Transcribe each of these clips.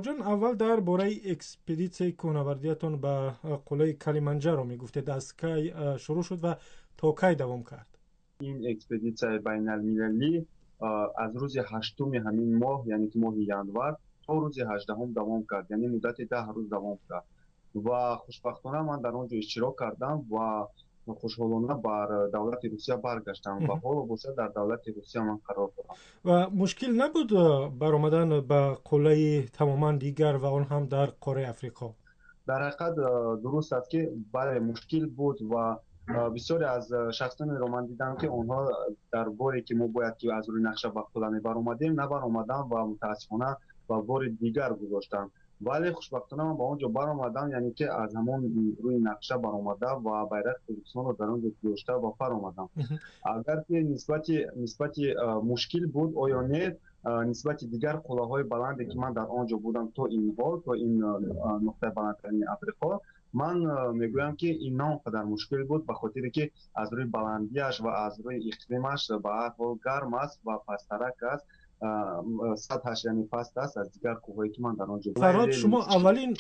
جان، اول در باره اکسپدیسیون کوهنوردیتون به قله کلیمنجارو میگفتید، از کی شروع شد و تا کی دوام کرد؟ این اکسپدیسیون بین المللی از روز هشتم همین ماه، یعنی که ماه ینوار، تا روز 18 دوام کرد، یعنی مدت 10 روز دوام کرد و خوشبختانه من در آنجا اشتراک کردم و خوشحالانه بر دولت روسیه برگشتم و حال و حاضر در دولت روسیه من قرار دارم. و مشکل نبود برآمدن به قله تماما دیگر و آن هم در قاره افریقا؟ در حقیقت درست است که بله مشکل بود و بسیاری از شخصان رو من دیدم که اونها در باری که ما باید که از روی نقشه به قله بر اومدیم نبر اومدن و متاسفانه و بار دیگر گذاشتن، ولی خوشبختانه من با اونجا بر اومدم، یعنی که از همون روی نقشه بر اومده و بیرق ترکستان رو در اونجا گذاشته و پر اومدم. اگر که نسبت مشکل بود آیا نه، نسبت دیگر قله‌های بلندی که من در آنجا بودم تا این حال، تا این نقطه بلندترین افریقا، من میگویم که این نه آنقدر مشکل بود، به خاطر که از روی بلندیش و از روی اقلیمش به هر حال گرم است و پسترک است، سطحش یعنی پست است از دیگر کوههایی که من در آنجا فراد، بودم. شما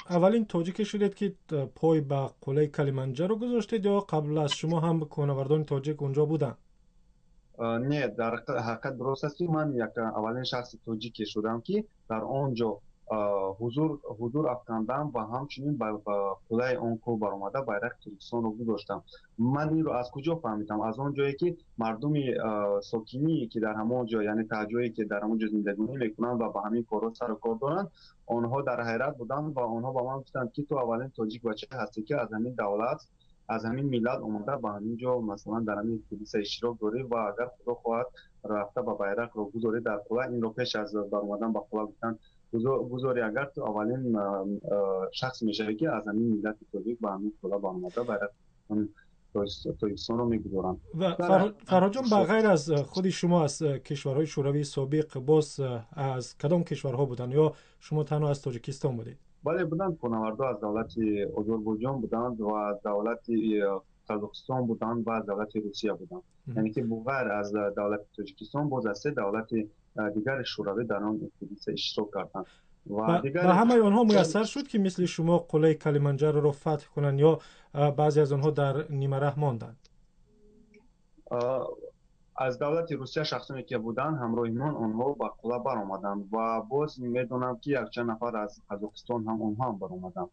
اولین تاجیک شدید که پای به قله کلیمنجارو گذاشتید یا قبل از شما هم کوهنوردان تاجیک اونجا بودن؟ نه، در حقیقت درست است که من یک اولین شخص توجیه شدم که در آنجا حضور افکندم و همچنین به قله آن کوه برآمده بیرق ترکستان رو گذاشتم. من این رو از کجا فهمیدم؟ از آن جایی که مردم ساکنی که در همان جا، یعنی تاجایی که در همان جا زندگی میکنن و با همین کارا سر و کار دارن، آنها در حیرت بودن و آنها با من گفتند که تو اولین تاجیک بچه هستی که از همین دولت، از همین میلاد اومده با همینجا مثلا در همین کلیسا اشتراک داره و اگر خدا خواهد رفته با بیرق رو گذاره در قله. این رو پیش از بر اومدن با قله گفتن گذاری، اگر تو اولین شخص میشه که از همین میلاد توجیک با همین قله بر اومده بیرق تاجیکستان رو میگذارن. و فرهاد جان، به غیر از خود شما از کشورهای شوروی سابق باز از کدام کشورها بودن یا شما تنها از تاجیکستان بودید؟ بله بودند کوهنوردا از دولت آذربایجان بودند و از دولت قزاقستان بودند و از دولت روسیه بودند. یعنی که بغیر از دولت تاجیکستان باز از سه دولت دیگر شوروی در آن اکسپدیسیون اشتراک کردند و به دیگر همه آنها میسر شد که مثل شما قله کلیمنجارو را فتح کنند یا بعضی از آنها در نیمه راه ماندند؟ از دولت روسیه شخصانی که بودند همراهیمان آنها به قله بر آمدند و باز میدونم که یک چند نفر از قزاقستان هم آنها هم بر آمدند.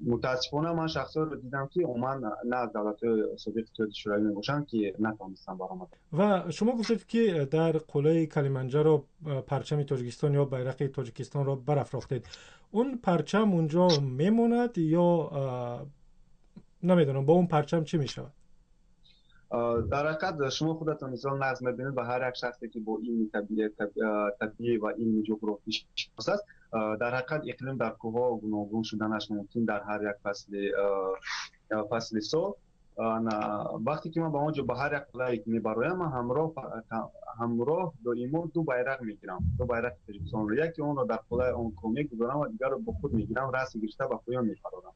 متاسفانه من شخصا رو دیدم که عموما نه از دولت سابق اتحاد شوروی میباشند که نتوانستن برآمدن. و شما گفتید که در قله کلیمنجارو پرچم تاجیکستان یا بیرق تاجیکستان را برافراختید. اون پرچم اونجا میموند یا نمیدونم با اون پرچم چی میشود؟ در حقیقت شما خودتان مثال نظر میبینید به هر یک شخصی که با این طبیعی و این جغرافی شناس است، در حقیقت اقلیم در کوهها گوناگون شدنش ممکن در هر یک فصل سال. وقتی که من به اونجا به هر یک قلعه که میبرایم من همراه دائما دو بیرق میگیرم، دو بیرق تاجیکستان رو، یکی اون رو در قلعه اون کوه میگذارم و دیگر رو با خود میگیرم، رسم گرفته به پایان میپرورم.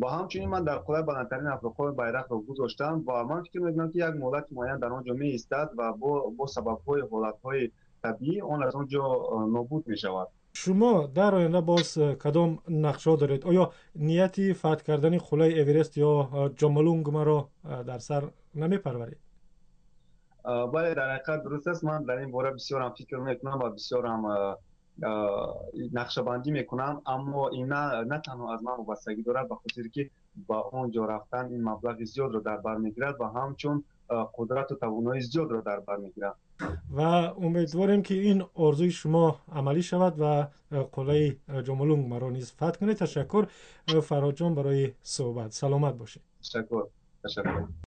و همچنین من در قله بلندترین افریقا بیرق رو گذاشتم و من فکر میکنم که یک ملت معین در آنجا می ایستد و با سبب های حالت های طبیعی آن از آنجا نابود می شود. شما در آینده باز کدام نقشه دارید؟ آیا نیتی فتح کردن قله اورست یا جامالونگ مرا در سر نمی پرورید؟ بله در حقیقت درست است، من در این باره بسیار هم فکر میکنم و بسیار هم نقشه بندی میکنم، اما این نه تنها از من وابستگی دارد، به خاطر که با اونجا رفتن این مبلغ زیاد رو در بر میگیرد و همچون قدرت و توانایی زیاد رو در بر میگیرد و امیدواریم که این آرزوی شما عملی شود و قله جامالونگ مرا نیز فتح کنید. تشکر فرهاد جان برای صحبت. سلامت باشید. تشکر.